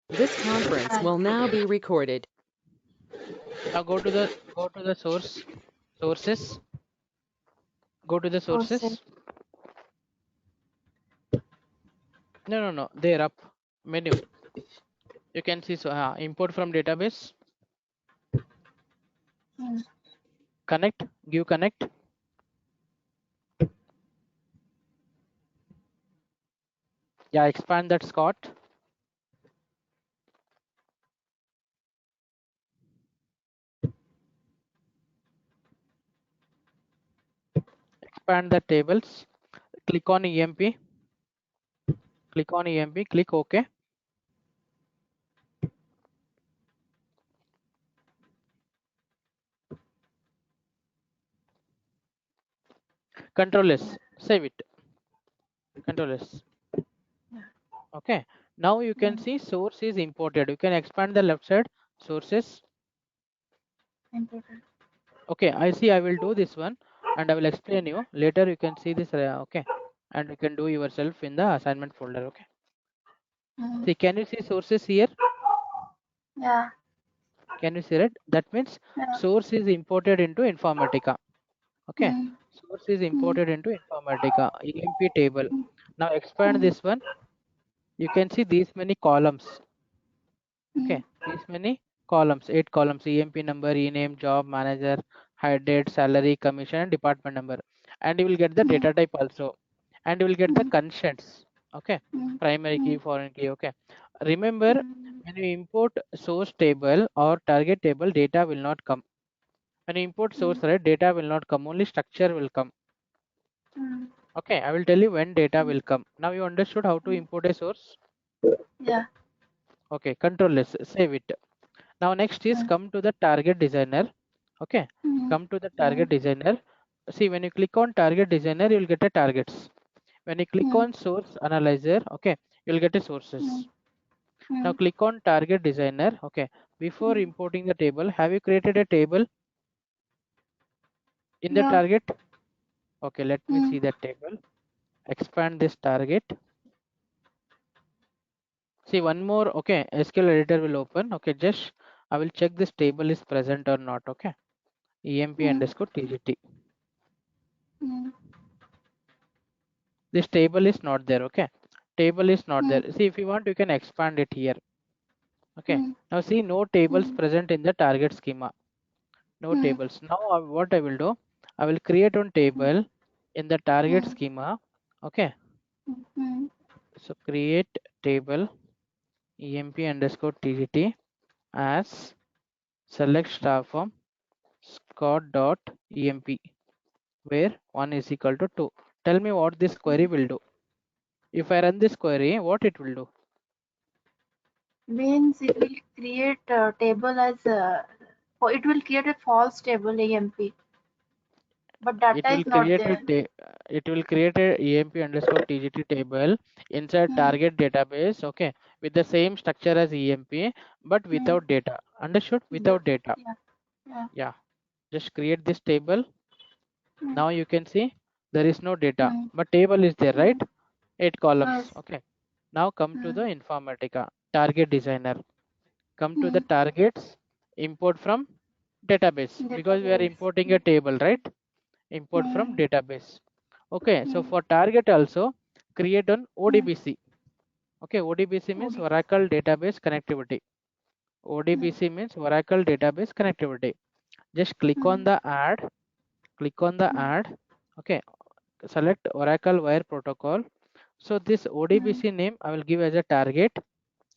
This conference Hi. will now be recorded. Now go to the sources. Go to the Sources. sources. No. There up menu. You can see import from database. Hmm. Connect. Give connect. Yeah, expand that Scott. Expand the tables. Click on EMP. Click on EMP. Click OK. Control S. Save it. Control S. Okay. Now you can see source is imported. You can expand the left side. Sources. Important. Okay, I see. I will do this one and I will explain you later. You can see this. Okay, and you can do yourself in the assignment folder. Okay. Hmm. See, can you see sources here? Yeah. Can you see it? That means Yeah. source is imported into Informatica. Okay, Hmm. source is Hmm. imported into Informatica EMP table. Hmm. Now expand Hmm. this one. You can see these many columns. Hmm. Okay, these many columns, 8 columns: EMP number, e-name, job, manager, hire date, salary, commission, and department number. And you will get the Hmm. data type also, and you will get the Hmm. constants. Okay, Hmm. primary Hmm. key, foreign key. Okay, remember, when you import source table or target table, data will not come. When you import source, right, data will not come, only structure will come. Hmm. Okay, I will tell you when data will come. Now you understood how to import a source. Yeah. Okay, control S, save it. Now next is Hmm. come to the target designer. Okay, Hmm. come to the Hmm. target designer. See, when you click on target designer, you will get a targets. When you click Hmm. on source analyzer, okay, you'll get a Hmm. sources. Hmm. Now click on target designer. Okay, before importing the table, have you created a table in the Yeah. target? Okay, let me Hmm. see that table. Expand this target. See, one more. Okay, SQL editor will open. Okay, just I will check this table is present or not. Okay, EMP Hmm. underscore TGT. Hmm. This table is not there. Okay, table is not Hmm. there. See, if you want, you can expand it here. Okay, Hmm. now see, no tables Hmm. present in the target schema. No Hmm. tables. Now what I will do, I will create one table in the target Hmm. schema. Okay, Hmm. so create table EMP underscore TGT as select star form Scott dot EMP, where 1 is equal to 2. Tell me what this query will do. If I run this query, what it will do? Means it will create a table as a. It will create a false table AMP, but It data will is not create a there. EMP underscore TGT table inside Hmm. target database. Okay, with the same structure as EMP, but Hmm. without data. Understood? Yeah. Without data. Yeah. Yeah. Yeah. Just create this table. Hmm. Now you can see there is no data, Hmm. but table is there, right? Hmm. 8 columns. Yes. Okay. Now come to Hmm. the Informatica target designer. Come to the Hmm. targets. Import from database, because we are Database. importing a table, right? Import from Hmm. database. Okay, so Hmm. for target also create an Hmm. ODBC. Okay, ODBC means OD. Oracle Database Connectivity. Hmm. ODBC means Oracle Database Connectivity. Just click on Hmm. the add. Click on the Hmm. add. Okay, select Oracle Wire Protocol. So this Hmm. ODBC name I will give as a target.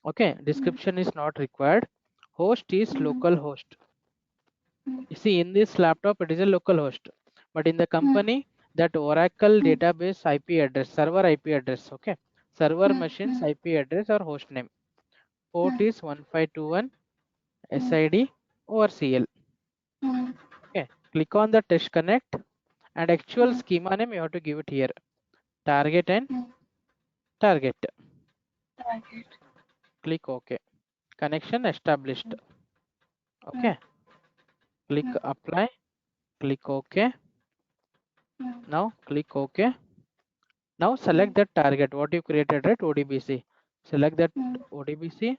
Okay, Hmm. description is not required. Host is Hmm. local host. Hmm. You see, in this laptop it is a local host, but in the Hmm. company, that Oracle Hmm. database IP address, server IP address. Okay, server Hmm. machines Hmm. IP address or host name. Port Hmm. is 1521 Hmm. SID over CL. Hmm. Okay, click on the test connect, and actual Hmm. schema name you have to give it here. Target and Hmm. target. Target. Click OK. Connection established. Hmm. Okay, click Hmm. apply. Click OK. Hmm. Now click OK. Now Hmm. select that target what you created, right? ODBC. Select that Hmm. ODBC.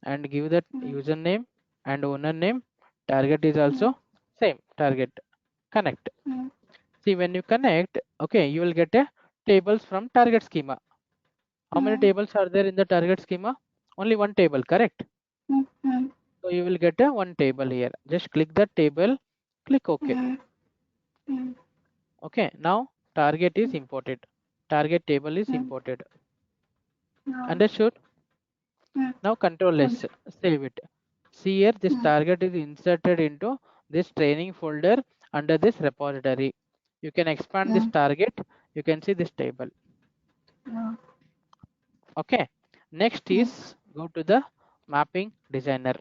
and give that username and owner name. Target is also same target. Connect. See, when you connect, okay, you will get a tables from target schema. How many tables are there in the target schema? Only one table, correct? So you will get a one table here. Just click that table, click OK. Okay, now target is imported. Target table is imported. Understood? Now Control S, save it. See here, this target is inserted into this training folder under this repository. You can expand this target. You can see this table. Okay. Next is go to the mapping designer.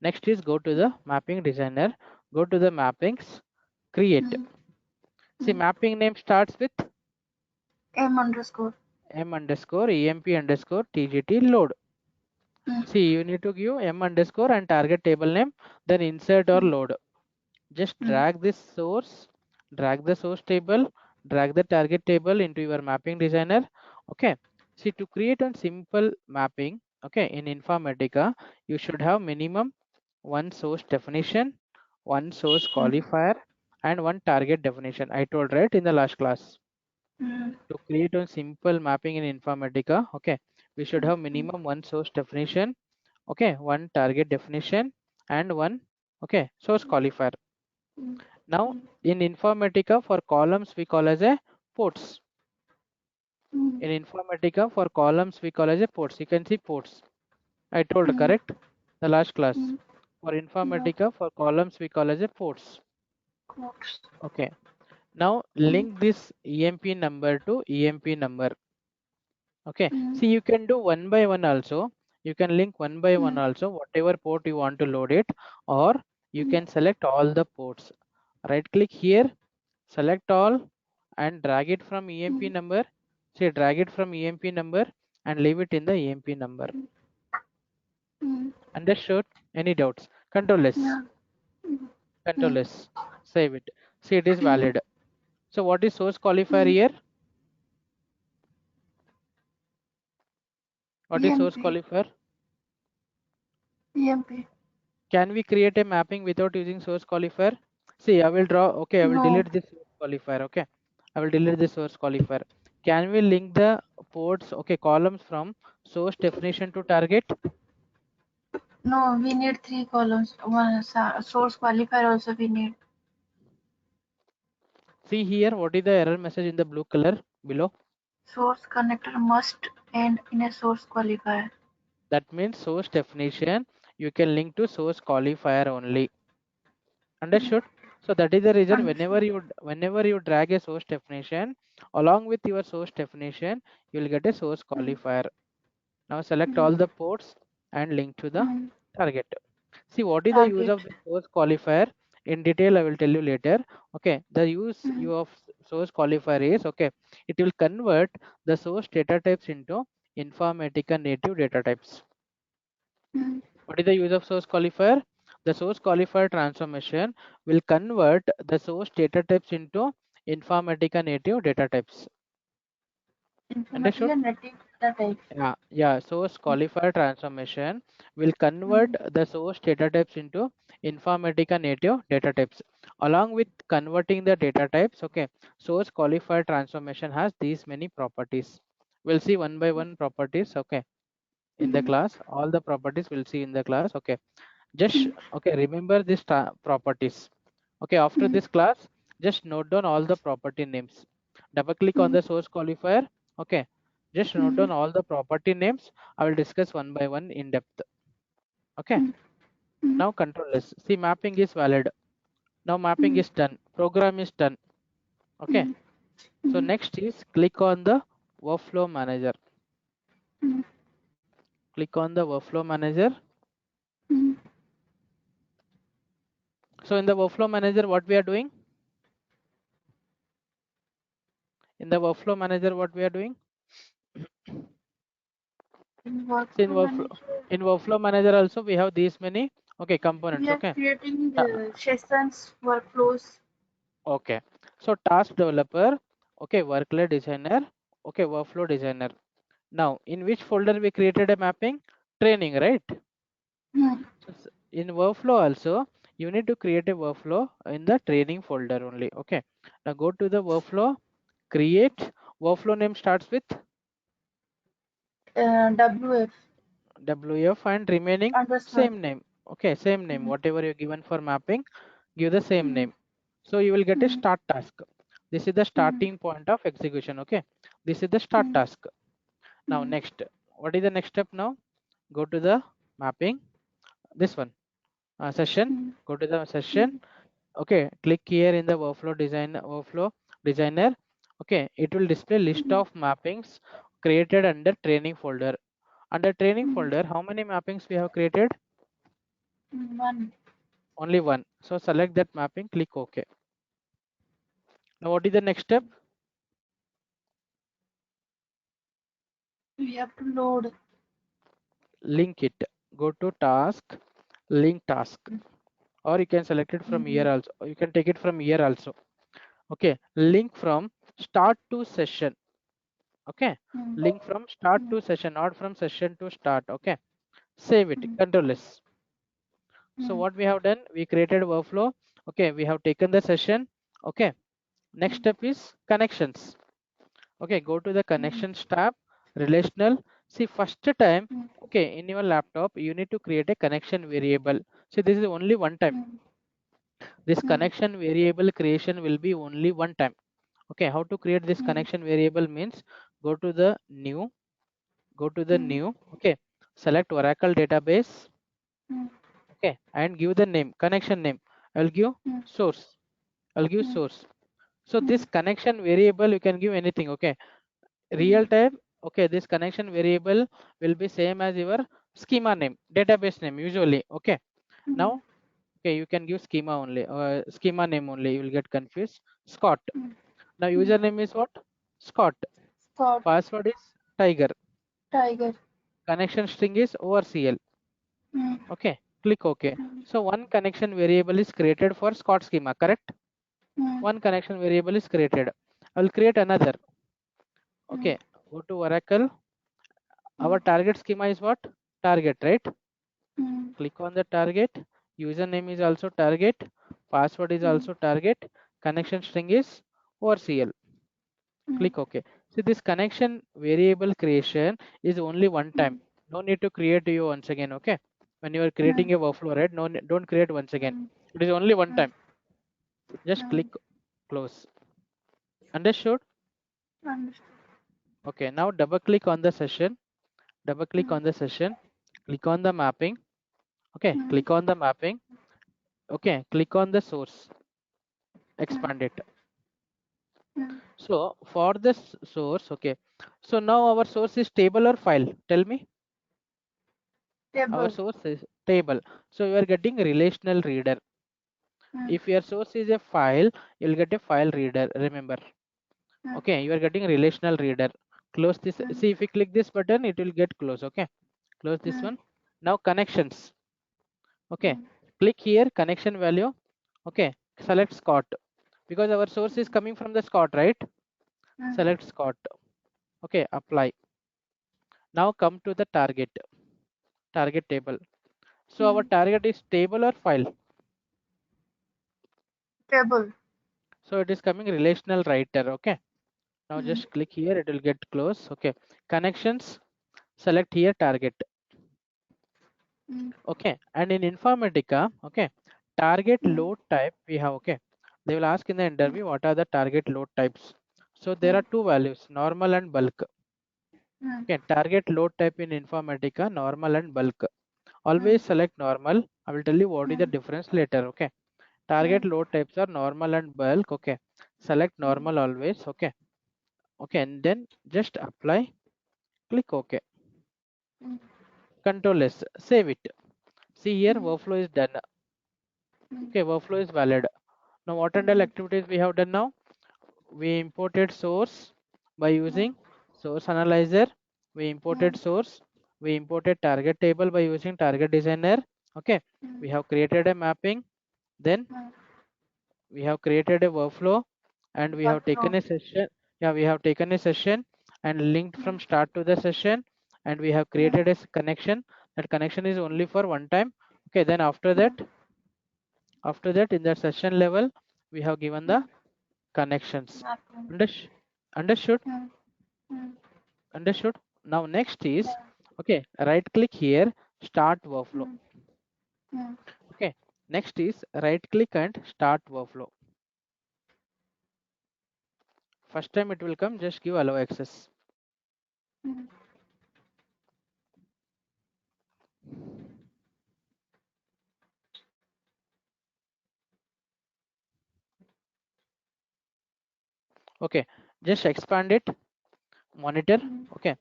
Next is go to the mapping designer. Go to the mappings, create. See, mapping name starts with M underscore. M underscore EMP underscore TGT load. See, you need to give M underscore and target table name, then insert or load. Just drag this source, drag the source table, drag the target table into your mapping designer. Okay. See, to create a simple mapping, okay, in Informatica, you should have minimum one source definition, one source qualifier, and one target definition. I told right in the last class. To create a simple mapping in Informatica, okay, we should have minimum one source definition, okay, one target definition, and one, okay, source qualifier. Now in Informatica, for columns we call as a ports. In Informatica, for columns we call as a ports. You can see ports. I told correct the last class. For Informatica, for columns we call as a ports. Okay. Now link this EMP number to EMP number. Okay. See, you can do one by one also. You can link one by one also, whatever port you want to load it, or you can select all the ports. Right click here, select all, and drag it from EMP number. Say drag it from EMP number and leave it in the EMP number. Understood? Any doubts? Control S. Control S. Save it. See, it is valid. So what is source qualifier here? What is source qualifier? EMP. Can we create a mapping without using source qualifier? See, I will draw. Okay, I will delete this source qualifier. Okay, I will delete this source qualifier. Can we link the ports, okay, columns from source definition to target? No, we need 3 columns. One source qualifier also we need. See here, what is the error message in the blue color below? Source connector must end in a source qualifier. That means source definition you can link to source qualifier only. Understood? So that is the reason whenever you drag a source definition, along with your source definition, you will get a source qualifier. Now select all the ports and link to the target. See, what is the use of the source qualifier? In detail, I will tell you later. Okay, the use of source qualifier is, okay, it will convert the source data types into Informatica native data types. What is the use of source qualifier? The source qualifier transformation will convert the source data types into Informatica native data types. Understood? Yeah. Source qualifier transformation will convert the source data types into Informatica native data types. Along with converting the data types, okay, source qualifier transformation has these many properties. We'll see one by one properties, okay, in the class. All the properties we'll see in the class, okay. Just, okay, remember these properties. Okay, after this class, just note down all the property names. Double click on the source qualifier, okay. Just note down all the property names. I will discuss one by one in depth. Okay. Now control S. See, mapping is valid. Now mapping is done. Program is done. Okay. So next is click on the workflow manager. Click on the workflow manager. So in the workflow manager, what we are doing? In the workflow manager, what we are doing? In workflow manager also we have these many, okay, components. We are okay, creating the sessions, workflows. Okay, so task developer, okay, workload designer, okay, workflow designer. Now in which folder we created a mapping? Training, right? So in workflow also, you need to create a workflow in the training folder only. Okay. Now go to the workflow, create workflow name starts with WF WF and remaining underscore. same name. Okay, same name. Whatever you given for mapping, give the same Mm. name. So you will get a Mm. start task. This is the starting point of execution. Okay. This is the start Mm. task. Now Mm. next, what is the next step now? Go to the mapping. This one, session. Mm. Go to the session. Okay, click here in the workflow designer. Okay, it will display list of mappings created under training folder. Under training folder, how many mappings we have created? One. Only one. So select that mapping, click OK. Now what is the next step? We have to load. Link it. Go to task, link task, or you can select it from here also. You can take it from here also. Okay, link from start to session. Okay, link from start to session, not from session to start. Okay, save it, Control S. So what we have done, we created workflow. Okay, we have taken the session. Okay, next step is connections. Okay, go to the connections tab, relational. See, first time, okay, in your laptop you need to create a connection variable. See, this is only one time. This connection variable creation will be only one time. Okay, how to create this connection variable means, go to the new, okay, select Oracle database, okay, and give the name, connection name. I'll give source. So this connection variable you can give anything. Okay, real time. Okay, this connection variable will be same as your schema name, database name usually. Okay, now, okay, you can give schema only, schema name only, you will get confused. Scott. Now username is what? Scott. Scott. Password is tiger. Tiger. Connection string is overcl. Okay, click OK. So one connection variable is created for Scott schema, correct? One connection variable is created. I will create another. Okay, go to Oracle. Our target schema is what? Target, right? Click on the target. Username is also target. Password is also target. Connection string is overcl. Click OK. See, this connection variable creation is only one time. No need to create you once again. Okay, when you are creating a workflow, right? No, don't create once again. It is only one time. Just click close. Understood? Understood. Okay, now double click on the session. Double click on the session. Click on the mapping. Okay, click on the mapping. Okay, click on the source. Expand it. So for this source, okay. So now our source is table or file? Tell me. Our Table. source is table. So you are getting relational reader. If your source is a file, you'll get a file reader. Remember. Okay, you are getting relational reader. Close this. See, if you click this button, it will get close. Okay, close this one. Now connections. Okay, click here, connection value. Okay, select Scott, because our source is coming from the Scott, right? Select Scott. Okay, apply. Now come to the target table. So our target is table or file? Table. So it is coming relational writer. Okay, now just click here, it will get close. Okay, connections, select here target. Okay, and in Informatica, okay, target load type we have. Okay, they will ask in the interview what are the target load types. So there are two values, normal and bulk. Okay, target load type in Informatica, normal and bulk. Always select normal. I will tell you what is the difference later. Okay, target load types are normal and bulk. Okay, select normal always. Okay, okay, and then just apply, click OK. Control S, save it. See here, workflow is done. Okay, workflow is valid. Now what and all activities we have done now? We imported source by using source analyzer. We imported source. We imported target table by using target designer. Okay, we have created a mapping. Then we have created a workflow, and we have taken a session. Yeah, we have taken a session and linked from start to the session, and we have created a connection. That connection is only for one time. Okay, then after that in the session level we have given the connections. Okay. Understood? Hmm. Understood? Now next is, okay, right click here, start workflow. Hmm. Okay, next is right click and start workflow. First time it will come, just give allow access. Hmm. Okay, just expand it, monitor. Okay,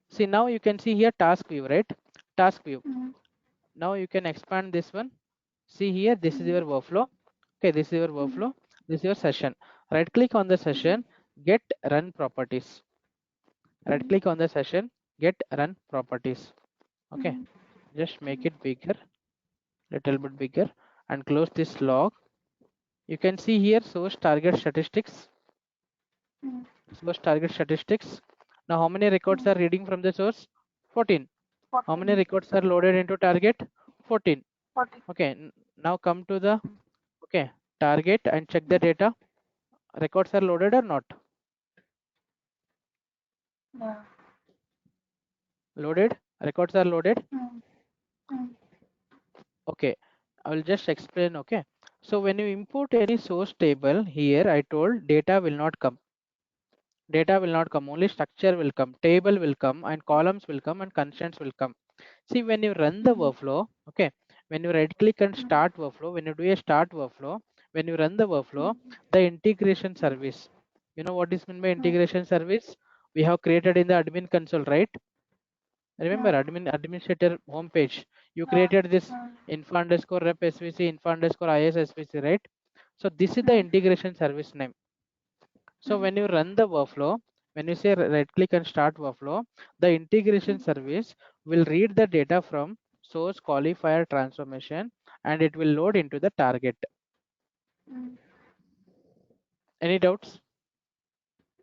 see now you can see here task view, right? Task view. Hmm. Now you can expand this one. See here, this is your workflow. Okay, this is your workflow. This is your session. Right click on the session, get run properties. Right click on the session, get run properties. Okay, just make it bigger, little bit bigger, and close this log. You can see here source target statistics. Source target statistics. Now how many records are reading from the source? 14. How many 14. records are loaded into target? 14. 40. Okay, now come to the target and check the data. Records are loaded or not? Yeah. Loaded. Records are loaded. Hmm. Okay, I will just explain. Okay, so when you import any source table here, I told data will not come. Data will not come, only structure will come, table will come, and columns will come, and constraints will come. See, when you run the workflow, okay, when you right click and start workflow, when you do a start workflow, when you run the workflow, the integration service, you know what is meant by integration service? We have created in the admin console, right? Remember administrator homepage, you created this info underscore rep svc, info underscore is svc, right? So this is the integration service name. So when you run the workflow, when you say right click and start workflow, the integration service will read the data from source qualifier transformation and it will load into the target. Any doubts?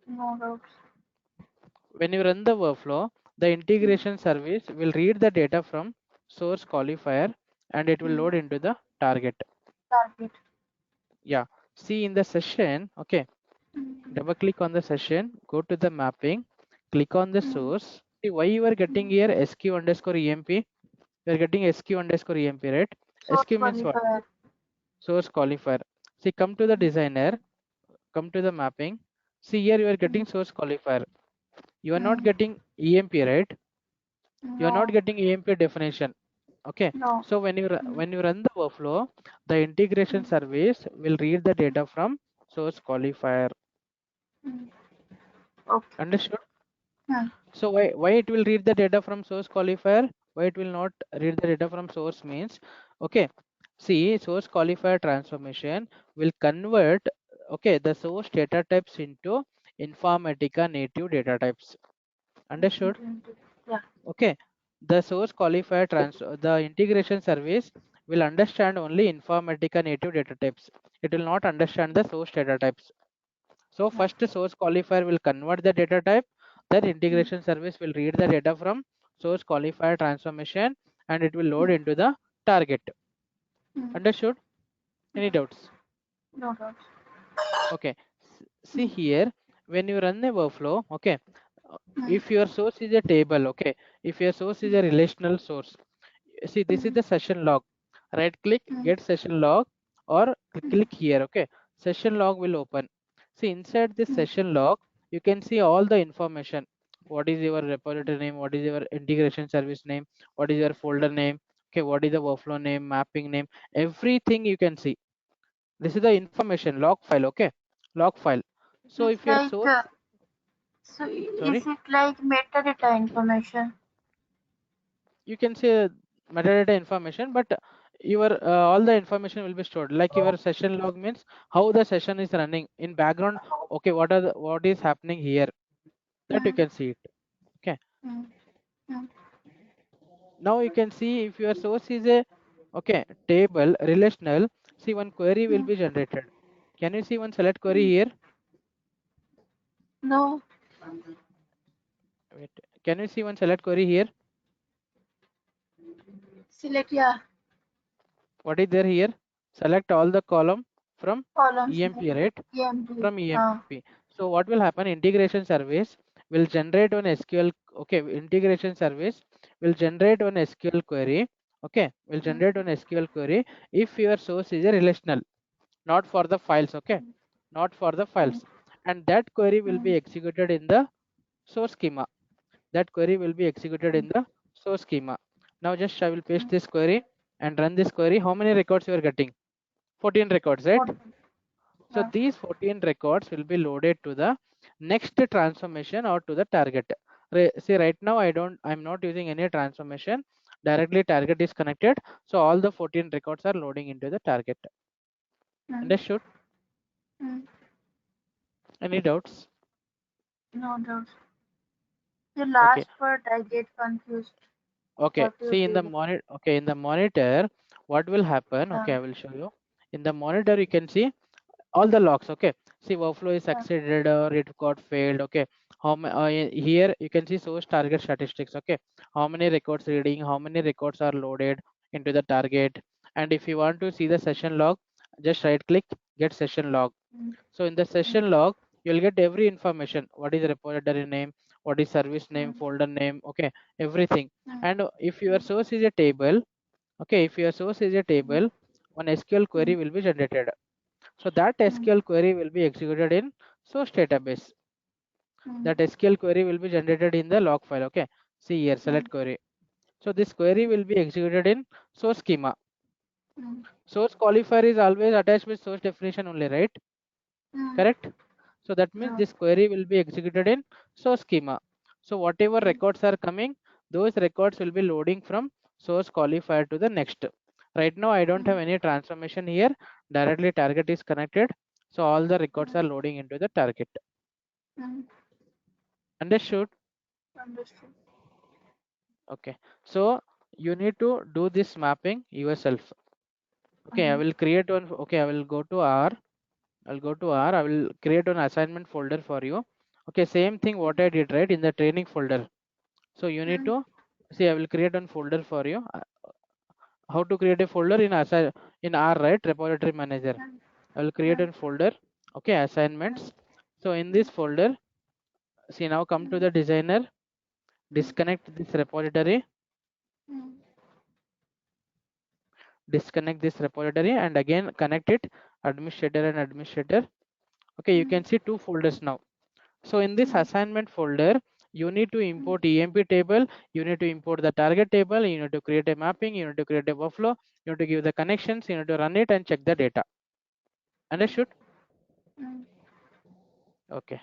No doubts. When you run the workflow, the integration service will read the data from source qualifier and it will load into the target. Target. Yeah, see in the session, okay, double click on the session, go to the mapping, click on the source. See why you are getting here sq underscore emp. You are getting sq underscore emp, right? Source Sq means what? qualifier. Source qualifier. See, come to the designer, come to the mapping. See here you are getting source qualifier. You are not getting emp, right? You are not No. getting emp definition. Okay, No. so when you run the workflow, the integration service will read the data from source qualifier. Okay. Understood? Hmm. So why it will read the data from source qualifier? Why it will not read the data from source means, okay, see source qualifier transformation will convert, okay, the source data types into Informatica native data types. Understood? Yeah. Okay, the source qualifier the integration service will understand only Informatica native data types. It will not understand the source data types. So first source qualifier will convert the data type, then integration service will read the data from source qualifier transformation and it will load into the target. Understood? Any doubts? No doubts. Okay. See here, when you run the workflow, okay, if your source is a table, okay, if your source is a relational source, see this is the session log. Right click, get session log, or click here, okay, session log will open. See inside this session log you can see all the information. What is your repository name, what is your integration service name, what is your folder name, okay, what is the workflow name, mapping name, everything you can see. This is the information log file, okay, log file. So It's if your like, source, so is sorry, it like metadata information? you can say metadata information, but your all the information will be stored. Like your session log means how the session is running in background. Okay, what is happening here, that you can see it. Okay, Hmm. Hmm. now you can see if your source is a, okay, table relational, see one query will Hmm. be generated. Can you see one select query here? No. Wait, can you see one select query here? Select, yeah, What is there here? Select all the column from columns. EMP, right? EMP. From EMP. So what will happen? Integration service will generate one SQL. Okay, integration service will generate one SQL query. Okay, will generate one SQL query if your source is a relational, not for the files. Okay, not for the files, and that query will be executed in the source schema. That query will be executed in the source schema. Now just I will paste this query and run this query. How many records you are getting? 14 records, right? So Yeah. these 14 records will be loaded to the next transformation or to the target. See, right now I'm not using any transformation. Directly target is connected. So all the 14 records are loading into the target. Understood? Any doubts? No doubt. The Okay. last part I get confused. Okay. What you See in the did. monitor. Okay, in the monitor, what will happen? Okay, I will show you. In the monitor, you can see all the logs. Okay, see workflow is succeeded or it got failed. Okay, here you can see source target statistics. Okay, how many records reading, how many records are loaded into the target, and if you want to see the session log, just right click, get session log. So in the session log, you'll get every information. What is repository name, what is service name, folder name, okay, everything. And if your source is a table, okay, if your source is a table, one SQL query will be generated. So that SQL query will be executed in source database. That SQL query will be generated in the log file. Okay, see here, select query. So this query will be executed in source schema. Source qualifier is always attached with source definition only, right? Correct? So that means this query will be executed in source schema. So whatever records are coming, those records will be loading from source qualifier to the next. Right now, I don't have any transformation here. Directly target is connected. So all the records are loading into the target. Understood? Understood. Okay. So you need to do this mapping yourself. Okay, I will create one. Okay, I will go to R. I'll go to R. I will create an assignment folder for you. Okay, same thing what I did right in the training folder. So you need to see. I will create one folder for you. How to create a folder in R, right? Repository manager. I will create a folder. Okay, assignments. So in this folder, see now come to the designer. Disconnect this repository. Disconnect this repository and again connect it. Administrator and administrator. Okay, you can see two folders now. So in this assignment folder, you need to import EMP table, you need to import the target table, you need to create a mapping, you need to create a workflow, you need to give the connections, you need to run it and check the data. Understood? Okay.